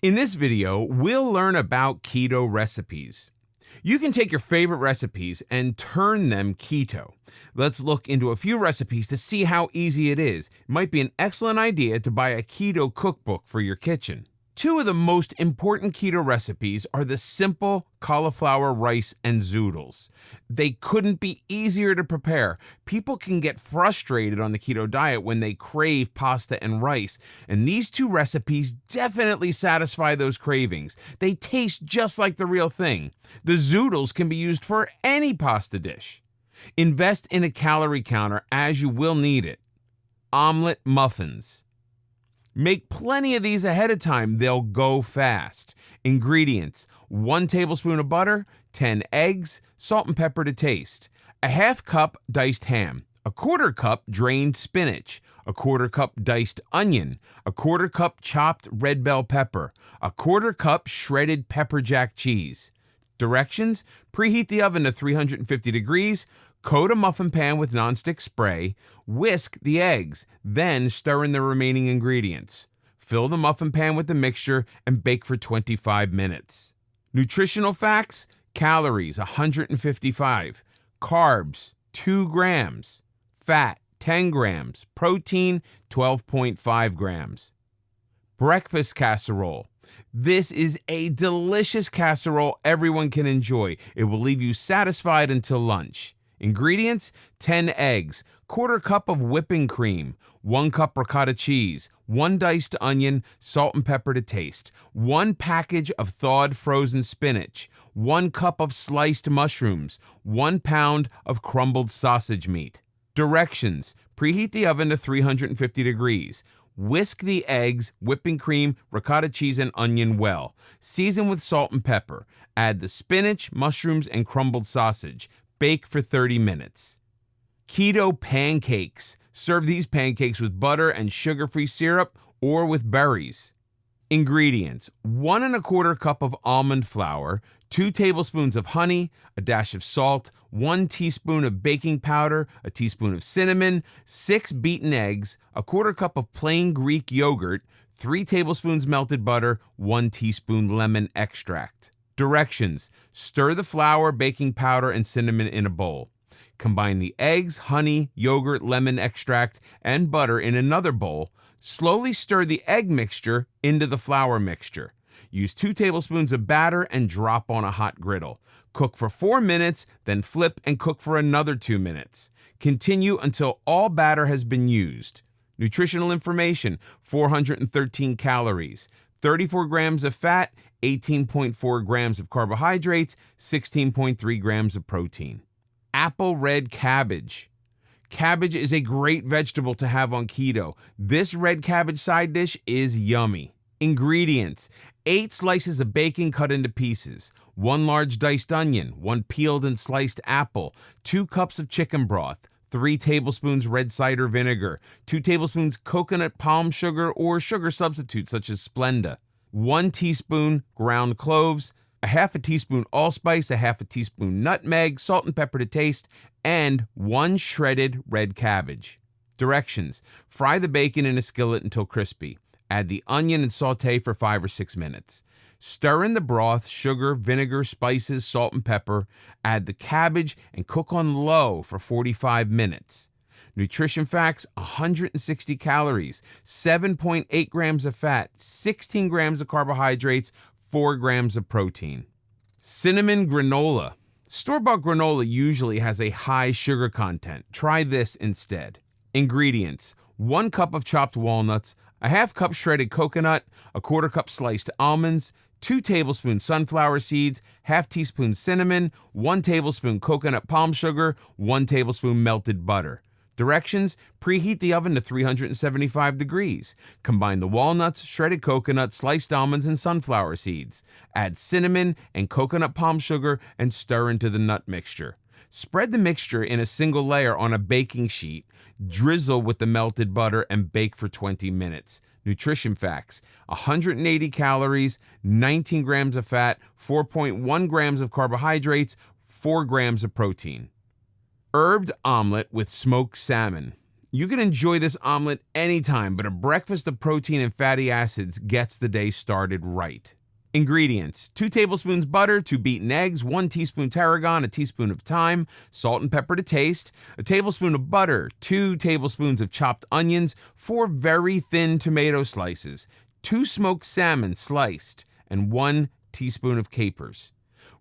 In this video, we'll learn about keto recipes. You can take your favorite recipes and turn them keto. Let's look into a few recipes to see how easy it is. It might be an excellent idea to buy a keto cookbook for your kitchen. Two of the most important keto recipes are the simple cauliflower rice and zoodles. They couldn't be easier to prepare. People can get frustrated on the keto diet when they crave pasta and rice, and these two recipes definitely satisfy those cravings. They taste just like the real thing. The zoodles can be used for any pasta dish. Invest in a calorie counter as you will need it. Omelet muffins. Make plenty of these ahead of time. They'll go fast. Ingredients: 1 tablespoon of butter, 10 eggs, salt and pepper to taste, a half cup diced ham, a quarter cup drained spinach, a quarter cup diced onion, a quarter cup chopped red bell pepper, a quarter cup shredded pepper jack cheese. Directions: preheat the oven to 350 degrees, coat a muffin pan with nonstick spray, whisk the eggs, then stir in the remaining ingredients. Fill the muffin pan with the mixture and bake for 25 minutes. Nutritional facts: calories 155, carbs 2 grams, fat 10 grams, protein 12.5 grams. Breakfast casserole. This is a delicious casserole everyone can enjoy. It will leave you satisfied until lunch. Ingredients: 10 eggs, quarter cup of whipping cream, 1 cup ricotta cheese, 1 diced onion, salt and pepper to taste, 1 package of thawed frozen spinach, 1 cup of sliced mushrooms, 1 pound of crumbled sausage meat. Directions: preheat the oven to 350 degrees. Whisk the eggs, whipping cream, ricotta cheese, and onion well. Season with salt and pepper. Add the spinach, mushrooms, and crumbled sausage. Bake for 30 minutes. Keto pancakes. Serve these pancakes with butter and sugar-free syrup or with berries. Ingredients: 1 1/4 cup of almond flour, 2 tablespoons of honey, a dash of salt, 1 teaspoon of baking powder, a teaspoon of cinnamon, 6 beaten eggs, a quarter cup of plain Greek yogurt, 3 tablespoons melted butter, 1 teaspoon lemon extract. Directions: stir the flour, baking powder, and cinnamon in a bowl. Combine the eggs, honey, yogurt, lemon extract, and butter in another bowl. Slowly stir the egg mixture into the flour mixture. Use 2 tablespoons of batter and drop on a hot griddle. Cook for 4 minutes, then flip and cook for another 2 minutes. Continue until all batter has been used. Nutritional information: 413 calories, 34 grams of fat, 18.4 grams of carbohydrates, 16.3 grams of protein. Apple red cabbage. Cabbage is a great vegetable to have on keto. This red cabbage side dish is yummy. Ingredients: 8 slices of bacon cut into pieces, 1 large diced onion, 1 peeled and sliced apple, 2 cups of chicken broth, 3 tablespoons red cider vinegar, 2 tablespoons coconut palm sugar or sugar substitutes such as Splenda, 1 teaspoon ground cloves, a half a teaspoon allspice, a half a teaspoon nutmeg, salt and pepper to taste, and 1 shredded red cabbage. Directions: fry the bacon in a skillet until crispy. Add the onion and saute for 5 or 6 minutes. Stir in the broth, sugar, vinegar, spices, salt, and pepper. Add the cabbage and cook on low for 45 minutes. Nutrition facts: 160 calories, 7.8 grams of fat, 16 grams of carbohydrates, 4 grams of protein. Cinnamon granola. Store-bought granola usually has a high sugar content. Try this instead. Ingredients: 1 cup of chopped walnuts, a half cup shredded coconut, a quarter cup sliced almonds, 2 tablespoons sunflower seeds, half teaspoon cinnamon, 1 tablespoon coconut palm sugar, 1 tablespoon melted butter. Directions: preheat the oven to 375 degrees. Combine the walnuts, shredded coconut, sliced almonds, and sunflower seeds. Add cinnamon and coconut palm sugar and stir into the nut mixture. Spread the mixture in a single layer on a baking sheet, drizzle with the melted butter, and bake for 20 minutes. Nutrition facts: 180 calories, 19 grams of fat, 4.1 grams of carbohydrates, 4 grams of protein. Herbed omelet with smoked salmon. You can enjoy this omelet anytime, but a breakfast of protein and fatty acids gets the day started right. Ingredients: 2 tablespoons butter, 2 beaten eggs, 1 teaspoon tarragon, a teaspoon of thyme, salt and pepper to taste, a tablespoon of butter, 2 tablespoons of chopped onions, 4 very thin tomato slices, 2 smoked salmon sliced, and 1 teaspoon of capers.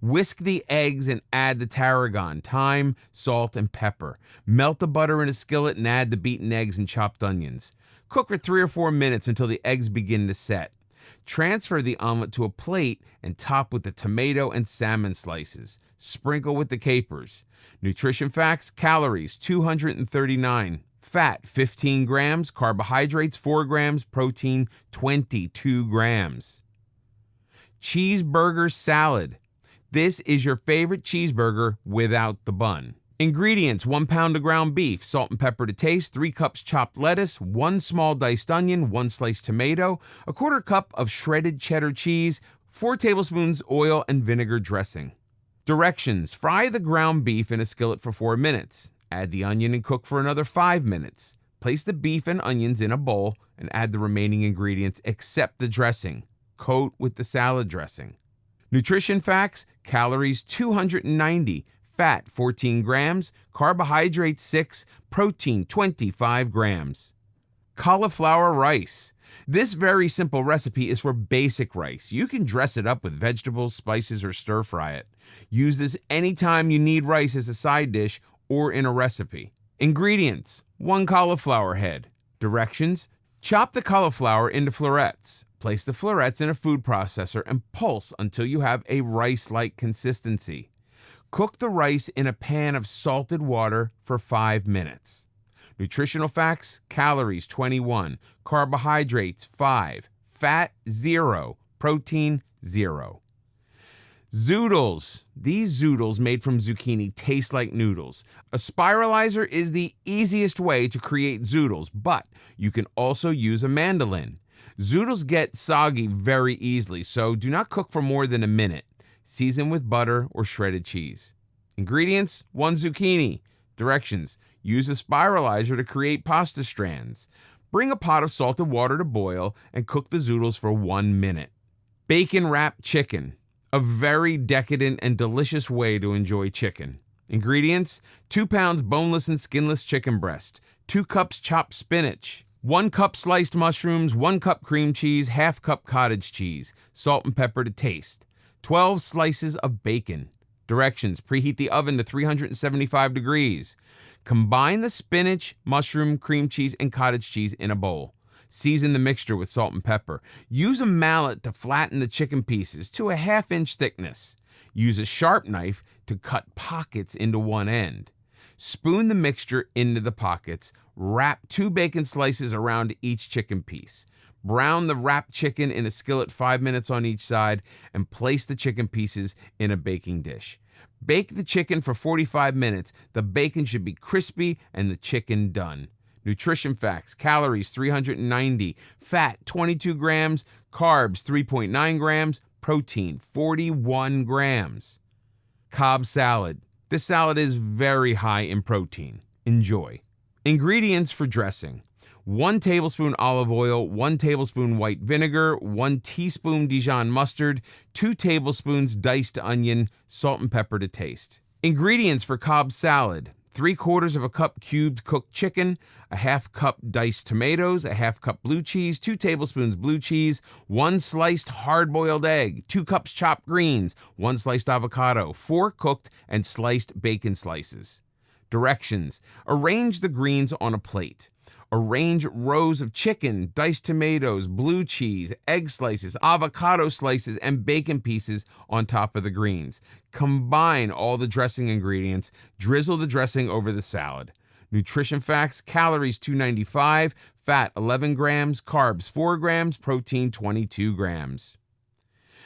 Whisk the eggs and add the tarragon, thyme, salt, and pepper. Melt the butter in a skillet and add the beaten eggs and chopped onions. Cook for 3 or 4 minutes until the eggs begin to set. Transfer the omelet to a plate and top with the tomato and salmon slices. Sprinkle with the capers. Nutrition facts: calories 239, fat 15 grams, carbohydrates 4 grams, protein 22 grams. Cheeseburger salad. This is your favorite cheeseburger without the bun. Ingredients: 1 pound of ground beef, salt and pepper to taste, 3 cups chopped lettuce, 1 small diced onion, 1 sliced tomato, a 1/4 cup of shredded cheddar cheese, 4 tablespoons oil and vinegar dressing. Directions: fry the ground beef in a skillet for 4 minutes. Add the onion and cook for another 5 minutes. Place the beef and onions in a bowl and add the remaining ingredients except the dressing. Coat with the salad dressing. Nutrition facts: calories 290, fat 14 grams, carbohydrates 6, protein 25 grams. Cauliflower rice. This very simple recipe is for basic rice. You can dress it up with vegetables, spices, or stir fry it. Use this anytime you need rice as a side dish or in a recipe. Ingredients: 1 cauliflower head. Directions: chop the cauliflower into florets. Place the florets in a food processor and pulse until you have a rice-like consistency. Cook the rice in a pan of salted water for 5 minutes. Nutritional facts: calories 21, carbohydrates 5, fat 0, protein 0. Zoodles. These zoodles made from zucchini taste like noodles. A spiralizer is the easiest way to create zoodles, but you can also use a mandolin. Zoodles get soggy very easily, so do not cook for more than a minute. Season with butter or shredded cheese. Ingredients: 1 zucchini. Directions: use a spiralizer to create pasta strands. Bring a pot of salted water to boil and cook the zoodles for 1 minute. Bacon wrapped chicken. A very decadent and delicious way to enjoy chicken. Ingredients: 2 pounds boneless and skinless chicken breast, 2 cups chopped spinach, 1 cup sliced mushrooms, 1 cup cream cheese, ½ cup cottage cheese, salt and pepper to taste, 12 slices of bacon. Directions: preheat the oven to 375 degrees. Combine the spinach, mushroom, cream cheese, and cottage cheese in a bowl. Season the mixture with salt and pepper. Use a mallet to flatten the chicken pieces to a 1/2 inch thickness. Use a sharp knife to cut pockets into one end. Spoon the mixture into the pockets. Wrap 2 bacon slices around each chicken piece. Brown the wrapped chicken in a skillet 5 minutes on each side and place the chicken pieces in a baking dish. Bake the chicken for 45 minutes. The bacon should be crispy and the chicken done. Nutrition facts: calories 390, fat 22 grams, carbs 3.9 grams, protein 41 grams. Cobb salad. This salad is very high in protein. Enjoy. Ingredients for dressing: 1 tablespoon olive oil, 1 tablespoon white vinegar, 1 teaspoon Dijon mustard, 2 tablespoons diced onion, salt and pepper to taste. Ingredients for Cobb salad: 3/4 of a cup cubed cooked chicken, a 1/2 cup diced tomatoes, a 1/2 cup blue cheese, 2 tablespoons blue cheese, 1 sliced hard-boiled egg, 2 cups chopped greens, 1 sliced avocado, 4 cooked and sliced bacon slices. Directions: arrange the greens on a plate. Arrange rows of chicken, diced tomatoes, blue cheese, egg slices, avocado slices, and bacon pieces on top of the greens. Combine all the dressing ingredients. Drizzle the dressing over the salad. Nutrition facts: calories 295, fat 11 grams, carbs 4 grams, protein 22 grams.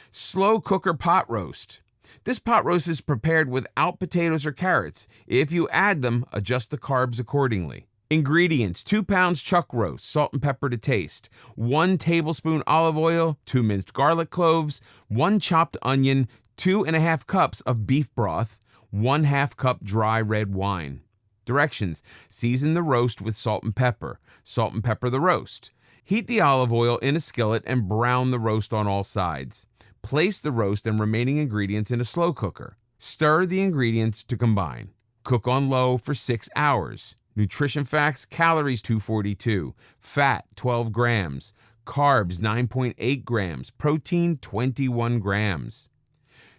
Slow cooker pot roast. This pot roast is prepared without potatoes or carrots. If you add them, adjust the carbs accordingly. Ingredients: 2 pounds chuck roast, salt and pepper to taste, 1 tablespoon olive oil, 2 minced garlic cloves, 1 chopped onion, 2 1/2 cups of beef broth, 1/2 cup dry red wine. Directions: season the roast with salt and pepper. Salt and pepper the roast. Heat the olive oil in a skillet and brown the roast on all sides. Place the roast and remaining ingredients in a slow cooker. Stir the ingredients to combine. Cook on low for 6 hours. Nutrition facts: calories 242, fat 12 grams, carbs 9.8 grams, protein 21 grams.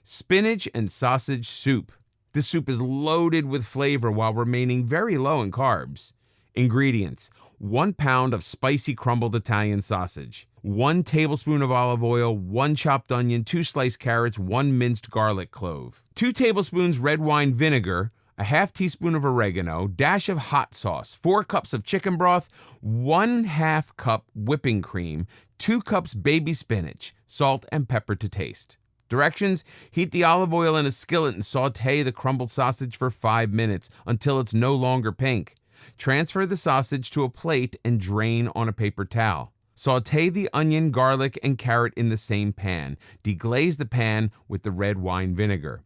Spinach and sausage soup. This soup is loaded with flavor while remaining very low in carbs. Ingredients: 1 pound of spicy crumbled Italian sausage, 1 tablespoon of olive oil, 1 chopped onion, 2 sliced carrots, 1 minced garlic clove, 2 tablespoons red wine vinegar, a half teaspoon of oregano, dash of hot sauce, 4 cups of chicken broth, 1/2 cup whipping cream, 2 cups baby spinach, salt and pepper to taste. Directions: heat the olive oil in a skillet and saute the crumbled sausage for 5 minutes until it's no longer pink. Transfer the sausage to a plate and drain on a paper towel. Saute the onion, garlic, and carrot in the same pan. Deglaze the pan with the red wine vinegar.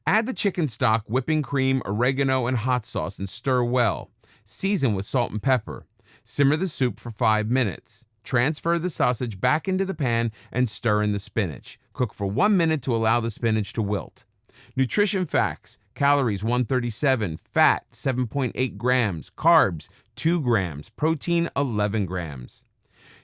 Add the chicken stock, whipping cream, oregano, and hot sauce and stir well. Season with salt and pepper. Simmer the soup for 5 minutes. Transfer the sausage back into the pan and stir in the spinach. Cook for 1 minute to allow the spinach to wilt. Nutrition facts: calories 137, fat 7.8 grams, carbs 2 grams, protein 11 grams.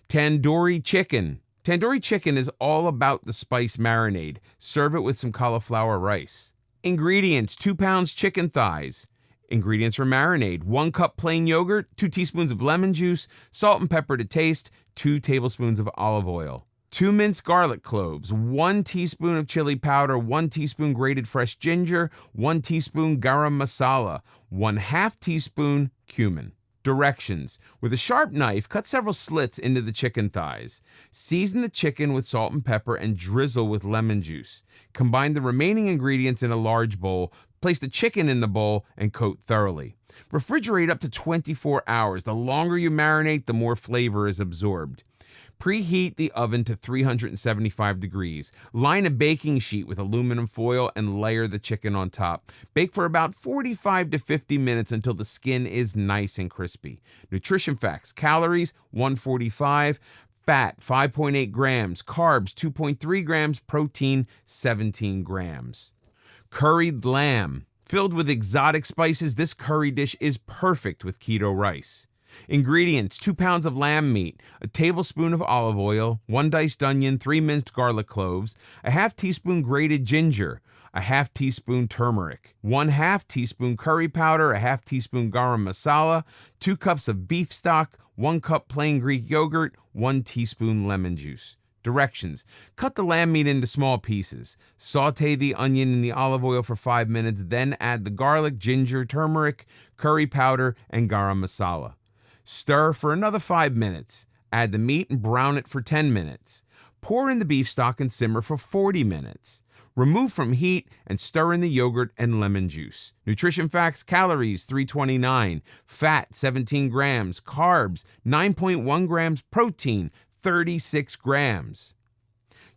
Tandoori chicken. Tandoori chicken is all about the spice marinade. Serve it with some cauliflower rice. Ingredients: 2 pounds chicken thighs. Ingredients for marinade: 1 cup plain yogurt, 2 teaspoons of lemon juice, salt and pepper to taste, 2 tablespoons of olive oil. 2 minced garlic cloves, 1 teaspoon of chili powder, 1 teaspoon grated fresh ginger, 1 teaspoon garam masala, 1/2 teaspoon cumin. Directions: with a sharp knife, cut several slits into the chicken thighs. Season the chicken with salt and pepper and drizzle with lemon juice. Combine the remaining ingredients in a large bowl. Place the chicken in the bowl and coat thoroughly. Refrigerate up to 24 hours. The longer you marinate, the more flavor is absorbed. Preheat the oven to 375 degrees. Line a baking sheet with aluminum foil and layer the chicken on top. Bake for about 45 to 50 minutes until the skin is nice and crispy. Nutrition facts: calories 145, fat 5.8 grams, carbs 2.3 grams, protein 17 grams. Curried lamb. Filled with exotic spices, this curry dish is perfect with keto rice. Ingredients: 2 pounds of lamb meat, a tablespoon of olive oil, 1 diced onion, 3 minced garlic cloves, a half teaspoon grated ginger, a half teaspoon turmeric, 1/2 teaspoon curry powder, a half teaspoon garam masala, 2 cups of beef stock, 1 cup plain Greek yogurt, 1 teaspoon lemon juice. Directions: cut the lamb meat into small pieces. Saute the onion in the olive oil for 5 minutes, then add the garlic, ginger, turmeric, curry powder, and garam masala. Stir for another 5 minutes. Add the meat and brown it for 10 minutes. Pour in the beef stock and simmer for 40 minutes. Remove from heat and stir in the yogurt and lemon juice. Nutrition facts: calories 329, fat 17 grams, carbs 9.1 grams, protein 36 grams.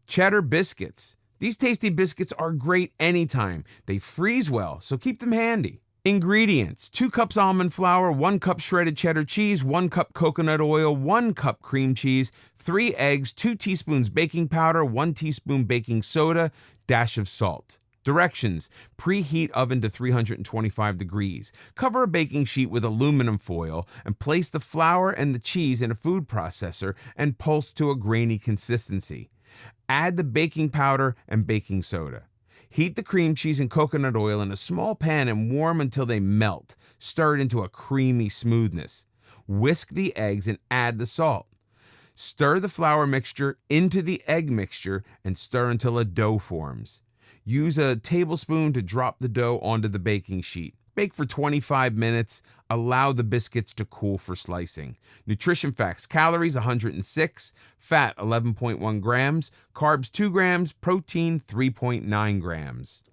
Cheddar biscuits. These tasty biscuits are great anytime. They freeze well, so keep them handy. Ingredients: 2 cups almond flour, 1 cup shredded cheddar cheese, 1 cup coconut oil, 1 cup cream cheese, 3 eggs, 2 teaspoons baking powder, 1 teaspoon baking soda, dash of salt. Directions: preheat oven to 325 degrees. Cover a baking sheet with aluminum foil and place the flour and the cheese in a food processor and pulse to a grainy consistency. Add the baking powder and baking soda. Heat the cream cheese and coconut oil in a small pan and warm until they melt. Stir it into a creamy smoothness. Whisk the eggs and add the salt. Stir the flour mixture into the egg mixture and stir until a dough forms. Use a tablespoon to drop the dough onto the baking sheet. Bake for 25 minutes. Allow the biscuits to cool for slicing. Nutrition facts: calories 106, fat 11.1 grams, carbs 2 grams, protein 3.9 grams.